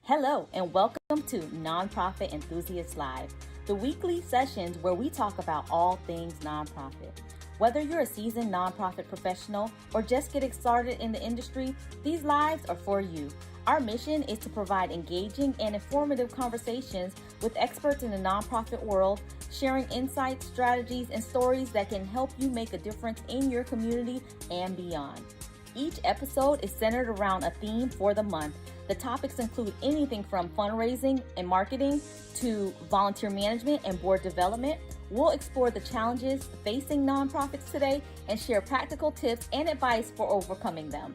Hello, and welcome to Nonprofit Enthusiasts Live, the weekly sessions where we talk about all things nonprofit. Whether you're a seasoned nonprofit professional or just getting started in the industry, these lives are for you. Our mission is to provide engaging and informative conversations with experts in the nonprofit world, sharing insights, strategies, and stories that can help you make a difference in your community and beyond. Each episode is centered around a theme for the month. The topics include anything from fundraising and marketing to volunteer management and board development. We'll explore the challenges facing nonprofits today and share practical tips and advice for overcoming them.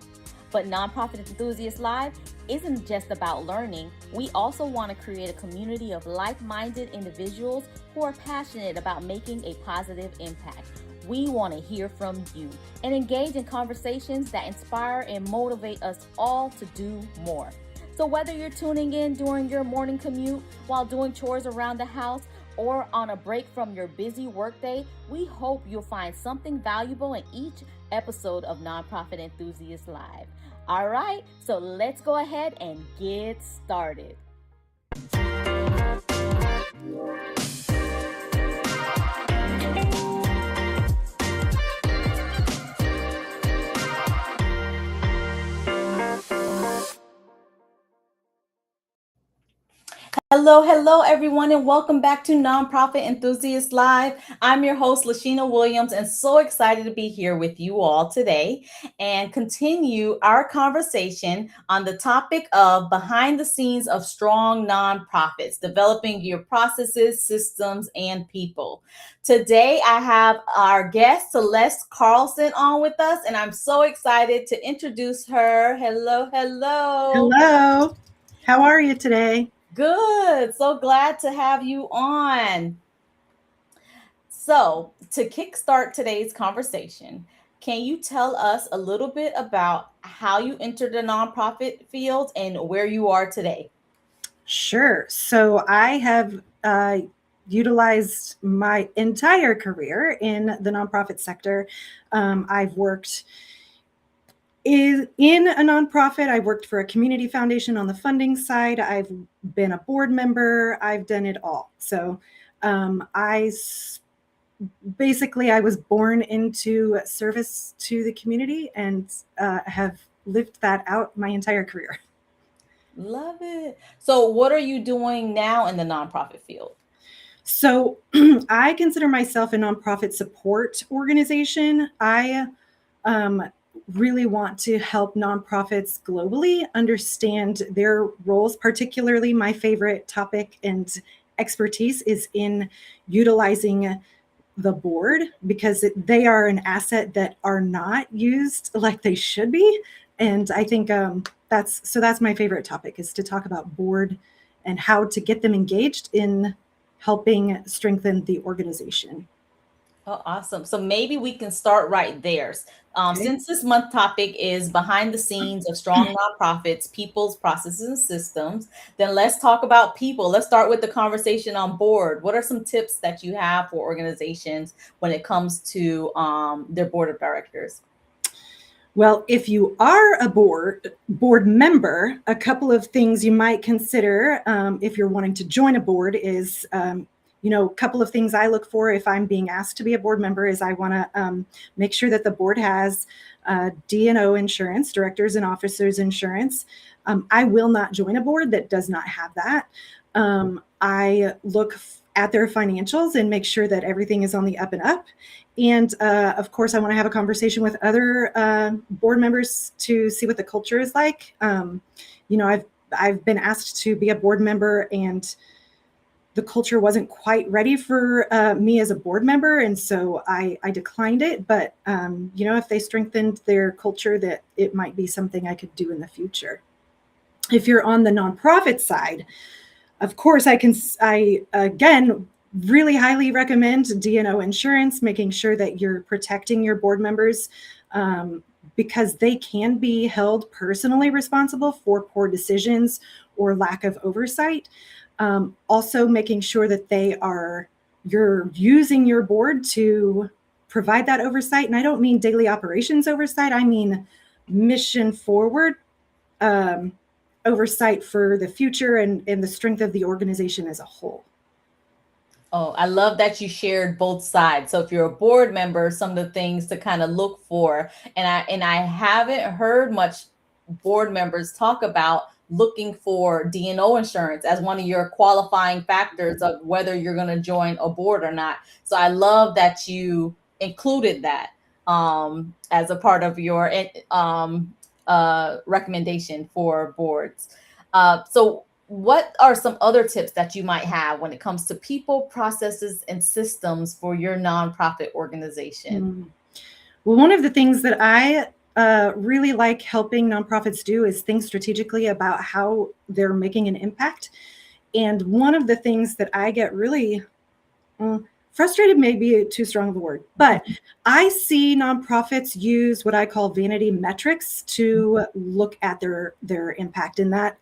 But Nonprofit Enthusiasts Live isn't just about learning. We also want to create a community of like-minded individuals who are passionate about making a positive impact. We want to hear from you and engage in conversations that inspire and motivate us all to do more. So whether you're tuning in during your morning commute, while doing chores around the house, or on a break from your busy workday, we hope you'll find something valuable in each episode of Nonprofit Enthusiasts Live. All right, so let's go ahead and get started. Hello, everyone, and welcome back to Nonprofit Enthusiast Live. I'm your host, Lashina Williams, and so excited to be here with you all today and continue our conversation on the topic of behind the scenes of strong nonprofits, developing your processes, systems, and people. Today, I have our guest, Celeste Carlson, on with us, and I'm so excited to introduce her. Hello. Hello. How are you today? Good. So glad to have you on. So, to kickstart today's conversation, can you tell us a little bit about how you entered the nonprofit field and where you are today? Sure. So I have utilized my entire career in the nonprofit sector. I've worked in a nonprofit. I worked for a community foundation on the funding side. I've been a board member. I've done it all. So basically I was born into service to the community and have lived that out my entire career. Love it. So, what are you doing now in the nonprofit field? So I consider myself a nonprofit support organization. I really want to help nonprofits globally understand their roles. Particularly, my favorite topic and expertise is in utilizing the board, because they are an asset that are not used like they should be. And I think that's my favorite topic, is to talk about board and how to get them engaged in helping strengthen the organization. Oh, awesome. So maybe we can start right there. Okay. Since this month topic is behind the scenes of strong nonprofits, people's processes and systems, then let's talk about people. Let's start with the conversation on board. What are some tips that you have for organizations when it comes to their board of directors? Well, if you are a board member, a couple of things you might consider if you're wanting to join a board is, a couple of things I look for if I'm being asked to be a board member is I want to make sure that the board has D&O insurance, directors and officers insurance. I will not join a board that does not have that. I look at their financials and make sure that everything is on the up and up. And of course, I want to have a conversation with other board members to see what the culture is like. I've been asked to be a board member, and the culture wasn't quite ready for me as a board member, and so I declined it. But if they strengthened their culture, that it might be something I could do in the future. If you're on the nonprofit side, of course, I again really highly recommend D&O insurance, making sure that you're protecting your board members because they can be held personally responsible for poor decisions or lack of oversight. Also making sure that you're using your board to provide that oversight. And I don't mean daily operations oversight. I mean mission forward oversight for the future and the strength of the organization as a whole. Oh, I love that you shared both sides. So if you're a board member, some of the things to kind of look for, and I haven't heard much board members talk about looking for D&O insurance as one of your qualifying factors of whether you're going to join a board or not. So I love that you included that as a part of your recommendation for boards. So what are some other tips that you might have when it comes to people, processes, and systems for your nonprofit organization? Well, one of the things that I really like helping nonprofits do is think strategically about how they're making an impact. And one of the things that I get really frustrated, may be too strong of a word, but I see nonprofits use what I call vanity metrics to look at their impact. In that,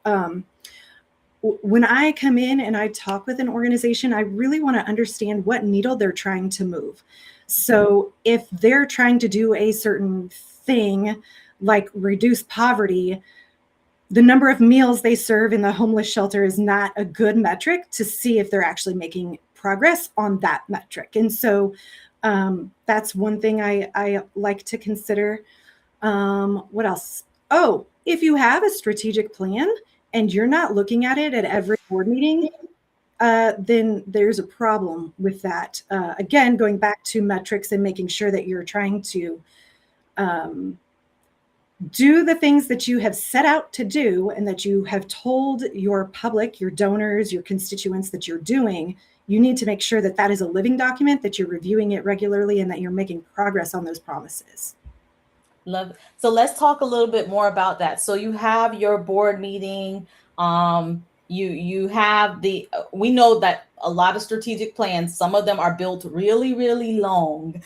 when I come in and I talk with an organization, I really want to understand what needle they're trying to move. So if they're trying to do a certain thing, like reduce poverty, the number of meals they serve in the homeless shelter is not a good metric to see if they're actually making progress on that metric. And so that's one thing I like to consider. What else? Oh, if you have a strategic plan and you're not looking at it at every board meeting, then there's a problem with that. Again, going back to metrics and making sure that you're trying to do the things that you have set out to do and that you have told your public, your donors, your constituents that you're doing. You need to make sure that that is a living document, that you're reviewing it regularly, and that you're making progress on those promises. Love it. So let's talk a little bit more about that. So you have your board meeting. You have we know that a lot of strategic plans, some of them are built really, really long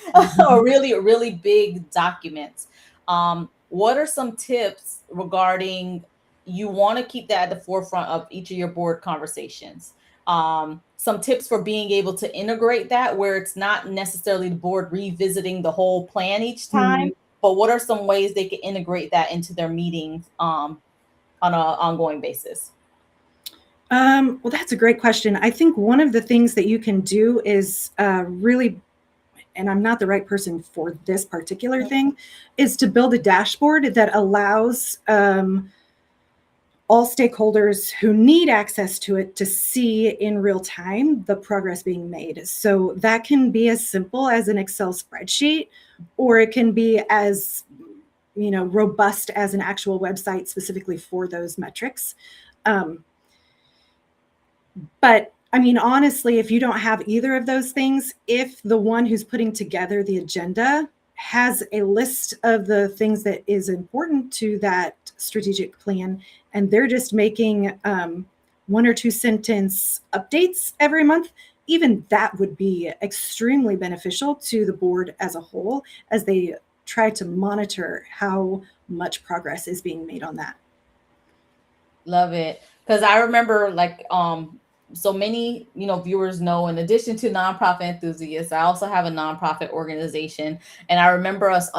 or really, really big documents. What are some tips regarding you want to keep that at the forefront of each of your board conversations? Some tips for being able to integrate that where it's not necessarily the board revisiting the whole plan each time, but what are some ways they can integrate that into their meetings on an ongoing basis? Well, that's a great question. I think one of the things that you can do is really, and I'm not the right person for this particular thing, is to build a dashboard that allows all stakeholders who need access to it to see in real time the progress being made. So that can be as simple as an Excel spreadsheet, or it can be as robust as an actual website specifically for those metrics. But I mean, honestly, if you don't have either of those things, if the one who's putting together the agenda has a list of the things that is important to that strategic plan, and they're just making 1 or 2 sentence updates every month, even that would be extremely beneficial to the board as a whole as they try to monitor how much progress is being made on that. Love it. Because I remember so many, viewers know, in addition to nonprofit enthusiasts, I also have a nonprofit organization. And I remember us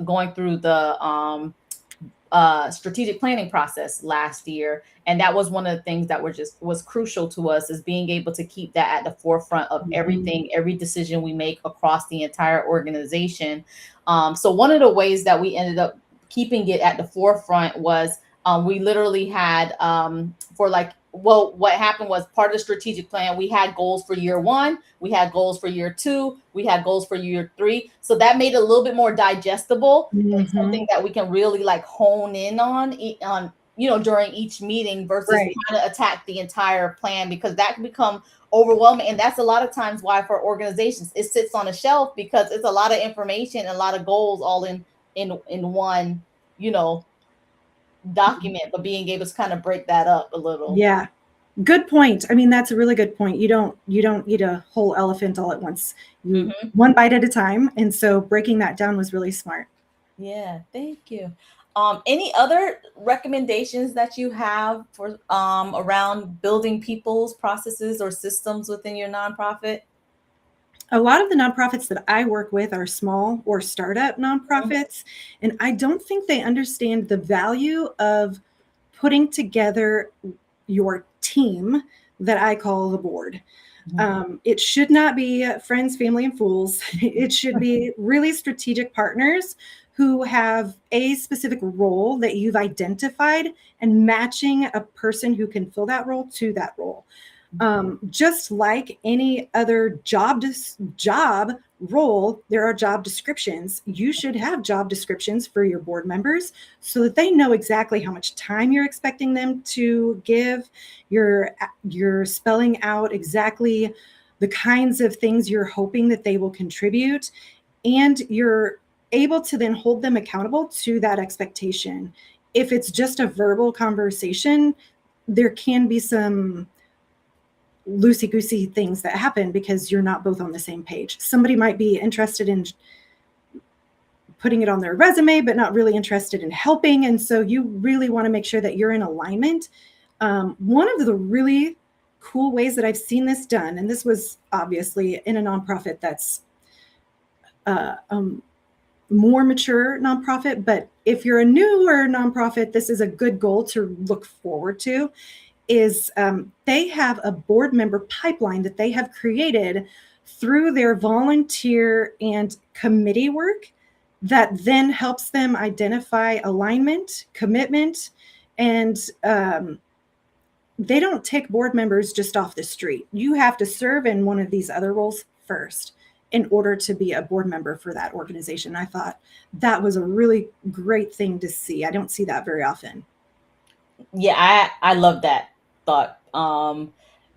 going through the strategic planning process last year. And that was one of the things that was crucial to us, is being able to keep that at the forefront of everything, every decision we make across the entire organization. So one of the ways that we ended up keeping it at the forefront was we literally had what happened was, part of the strategic plan, we had goals for year 1, we had goals for year 2, we had goals for year 3. So that made it a little bit more digestible and something that we can really hone in on during each meeting versus trying to attack the entire plan, because that can become overwhelming. And that's a lot of times why for organizations it sits on a shelf, because it's a lot of information and a lot of goals all in one, document, but being able to kind of break that up a little. Yeah. Good point. I mean, that's a really good point. You don't eat a whole elephant all at once. One bite at a time. And so breaking that down was really smart. Yeah, thank you. Any other recommendations that you have for around building people's processes or systems within your nonprofit? A lot of the nonprofits that I work with are small or startup nonprofits, and I don't think they understand the value of putting together your team that I call the board. It should not be friends, family, and fools. It should be really strategic partners who have a specific role that you've identified and matching a person who can fill that role to that role. Just like any other job role, there are job descriptions. You should have job descriptions for your board members so that they know exactly how much time you're expecting them to give. You're spelling out exactly the kinds of things you're hoping that they will contribute, and you're able to then hold them accountable to that expectation. If it's just a verbal conversation, there can be some loosey-goosey things that happen because you're not both on the same page. Somebody might be interested in putting it on their resume, but not really interested in helping. And so you really want to make sure that you're in alignment. One of the really cool ways that I've seen this done, and this was obviously in a nonprofit that's more mature nonprofit, but if you're a newer nonprofit, this is a good goal to look forward to, is they have a board member pipeline that they have created through their volunteer and committee work that then helps them identify alignment, commitment, and they don't take board members just off the street. You have to serve in one of these other roles first in order to be a board member for that organization. I thought that was a really great thing to see. I don't see that very often. Yeah, I love that thought. And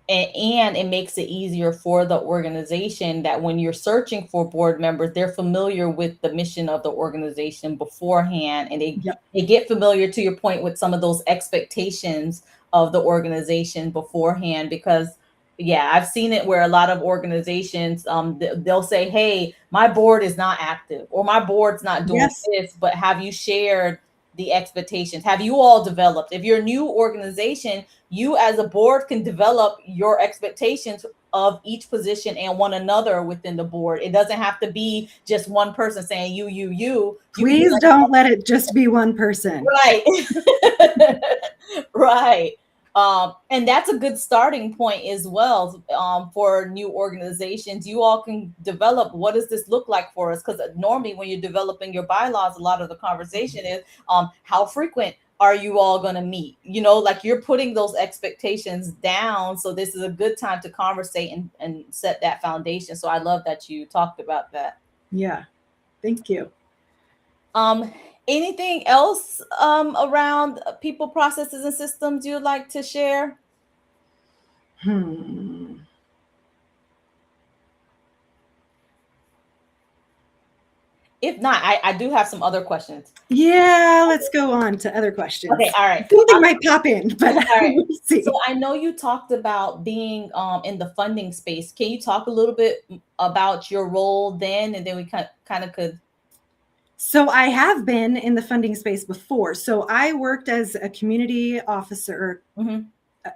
it makes it easier for the organization that when you're searching for board members, they're familiar with the mission of the organization beforehand, and they get familiar, to your point, with some of those expectations of the organization beforehand. Because yeah, I've seen it where a lot of organizations, they'll say, hey, my board is not active, or my board's not doing this, but have you shared the expectations? Have you all developed? If you're a new organization, you as a board can develop your expectations of each position and one another within the board. It doesn't have to be just one person saying you. Please don't let it just be one person. Right. Right. And that's a good starting point as well, for new organizations. You all can develop, what does this look like for us? Because normally when you're developing your bylaws, a lot of the conversation is how frequent are you all going to meet? Like you're putting those expectations down. So this is a good time to conversate and set that foundation. So I love that you talked about that. Yeah. Thank you. Anything else around people, processes, and systems you'd like to share? If not, I do have some other questions. Yeah, let's go on to other questions. Okay, all right. Something might pop in, but all right. We'll see. So I know you talked about being in the funding space. Can you talk a little bit about your role then, and then we kind of could. So I have been in the funding space before. So I worked as a community officer,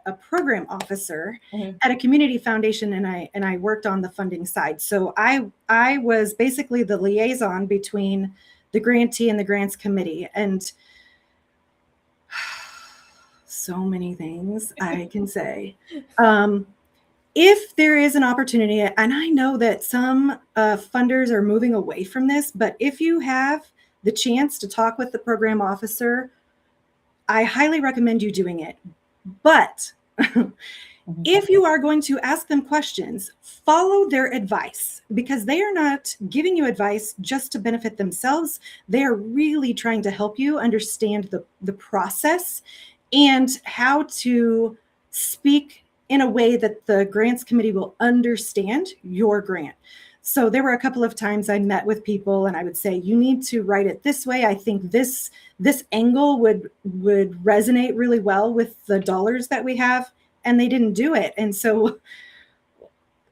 a program officer at a community foundation, and I worked on the funding side. So I was basically the liaison between the grantee and the grants committee, and so many things I can say. If there is an opportunity, and I know that some funders are moving away from this, but if you have the chance to talk with the program officer, I highly recommend you doing it. But if you are going to ask them questions, follow their advice, because they are not giving you advice just to benefit themselves. They are really trying to help you understand the process and how to speak in a way that the grants committee will understand your grant. So there were a couple of times I met with people and I would say, you need to write it this way. I think this angle would resonate really well with the dollars that we have. And they didn't do it. And so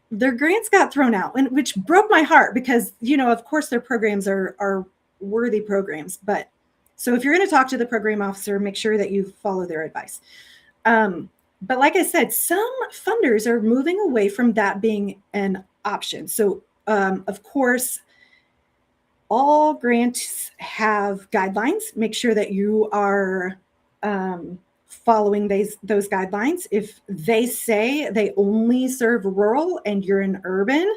their grants got thrown out, and which broke my heart, because, of course their programs are worthy programs. But so if you're going to talk to the program officer, make sure that you follow their advice. But like I said, some funders are moving away from that being an option. So, of course, all grants have guidelines. Make sure that you are following those guidelines. If they say they only serve rural and you're in urban,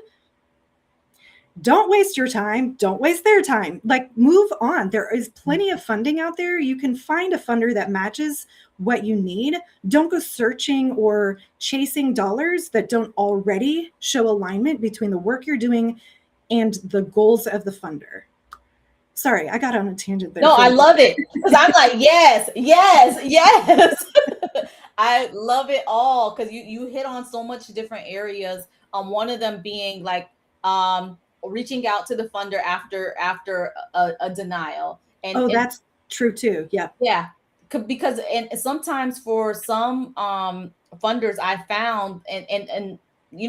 don't waste your time. Don't waste their time. Like, move on. There is plenty of funding out there. You can find a funder that matches what you need. Don't go searching or chasing dollars that don't already show alignment between the work you're doing and the goals of the funder. Sorry, I got on a tangent there. No, I love it, because I'm like, yes, yes, yes. I love it all, because you hit on so much different areas. One of them being like reaching out to the funder after a denial. And that's true too. Yeah, because and sometimes for some funders I found, and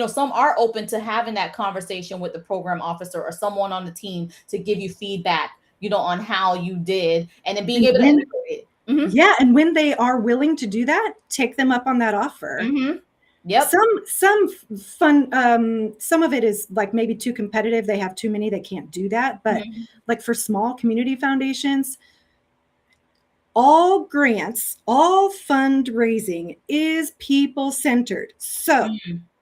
some are open to having that conversation with the program officer or someone on the team to give you feedback, on how you did, and then being able to integrate it. Mm-hmm. Yeah, and when they are willing to do that, take them up on that offer. Mm-hmm. Yep. Some fun, some of it is like maybe too competitive. They have too many, they can't do that. But like for small community foundations, all grants, all fundraising is people-centered. So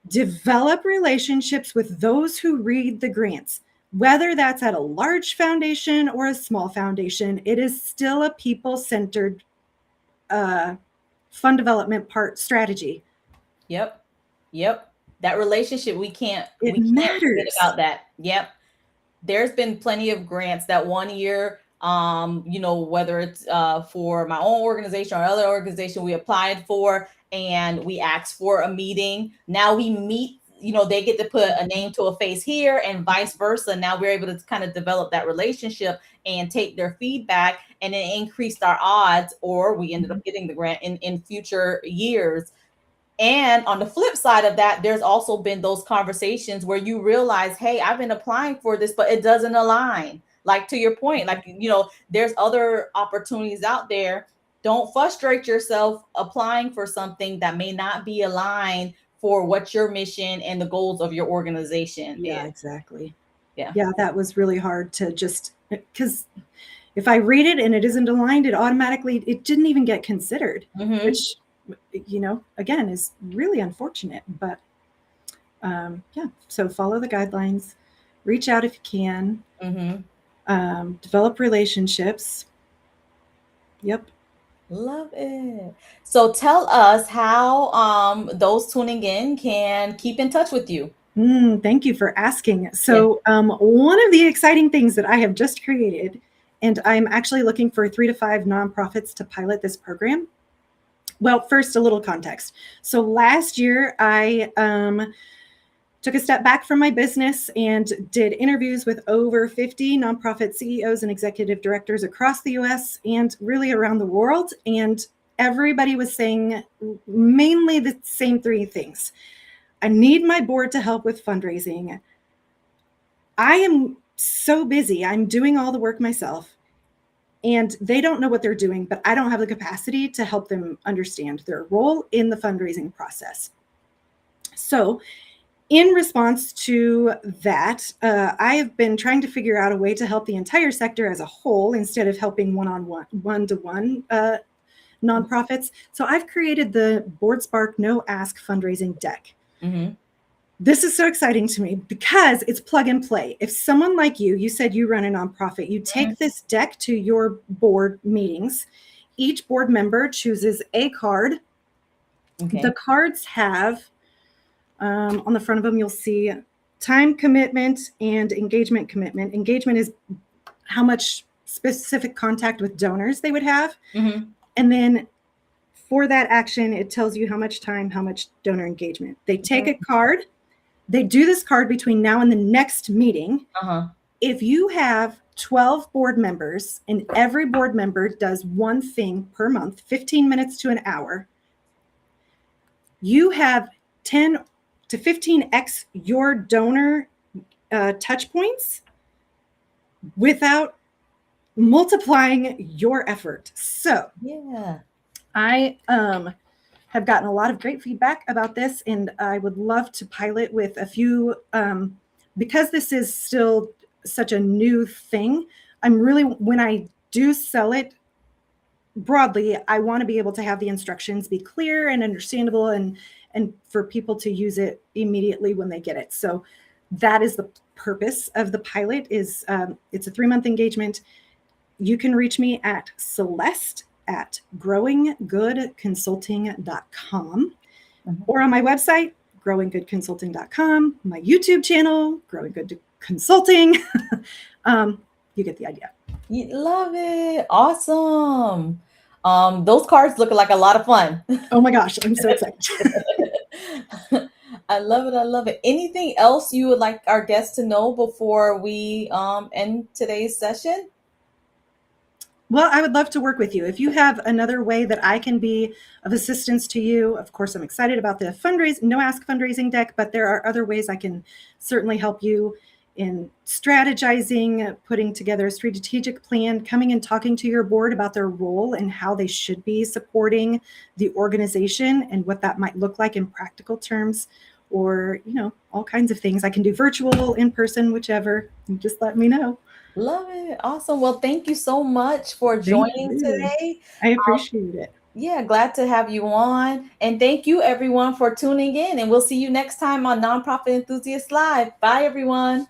develop relationships with those who read the grants. Whether that's at a large foundation or a small foundation, it is still a people-centered fund development strategy. Yep. That relationship, we can't matters. Forget about that. Yep. There's been plenty of grants that one year, whether it's for my own organization or other organization we applied for, and we asked for a meeting. Now we meet, they get to put a name to a face here, and vice versa. Now we're able to kind of develop that relationship and take their feedback, and it increased our odds, or we ended up getting the grant in future years. And on the flip side of that, there's also been those conversations where you realize, hey, I've been applying for this, but it doesn't align. Like, to your point, like, there's other opportunities out there. Don't frustrate yourself applying for something that may not be aligned for what your mission and the goals of your organization is. Exactly. Yeah, that was really hard to just, because if I read it and it isn't aligned, it didn't even get considered, which, again, is really unfortunate. But so follow the guidelines, reach out if you can, develop relationships. Yep. Love it. So tell us how those tuning in can keep in touch with you. Thank you for asking. So one of the exciting things that I have just created, and I'm actually looking for 3 to 5 nonprofits to pilot this program. Well, first, a little context. So last year, I took a step back from my business and did interviews with over 50 nonprofit CEOs and executive directors across the US and really around the world. And everybody was saying mainly the same 3 things. I need my board to help with fundraising. I am so busy. I'm doing all the work myself. And they don't know what they're doing, but I don't have the capacity to help them understand their role in the fundraising process. So in response to that, I have been trying to figure out a way to help the entire sector as a whole instead of helping one-to-one nonprofits. So I've created the BoardSpark No Ask fundraising deck. This is so exciting to me because it's plug and play. If someone like you said you run a nonprofit, you take this deck to your board meetings. Each board member chooses a card. The cards have, on the front of them, you'll see time commitment and engagement commitment. Engagement is how much specific contact with donors they would have. And then for that action, it tells you how much time, how much donor engagement. They take a card. They do this card between now and the next meeting. If you have 12 board members and every board member does one thing per month, 15 minutes to an hour, you have 10 to 15x your donor touch points without multiplying your effort. So I have gotten a lot of great feedback about this, and I would love to pilot with a few, because this is still such a new thing. I'm really, when I do sell it, broadly, I want to be able to have the instructions be clear and understandable, and for people to use it immediately when they get it. So that is the purpose of the pilot. Is it's a 3-month engagement. You can reach me at Celeste at growinggoodconsulting.com, or on my website, growinggoodconsulting.com, my YouTube channel, Growing Good Consulting. You get the idea. You love it. Awesome. Those cards look like a lot of fun. Oh my gosh, I'm so excited. I love it. I love it. Anything else you would like our guests to know before we end today's session? Well, I would love to work with you. If you have another way that I can be of assistance to you, of course, I'm excited about the no ask fundraising deck, but there are other ways I can certainly help you in strategizing, putting together a strategic plan, coming and talking to your board about their role and how they should be supporting the organization and what that might look like in practical terms, or, all kinds of things. I can do virtual, in person, whichever. You just let me know. Love it. Awesome. Well, thank you so much for joining today. I appreciate it. Yeah, glad to have you on. And thank you, everyone, for tuning in. And we'll see you next time on Nonprofit Enthusiast Live. Bye, everyone.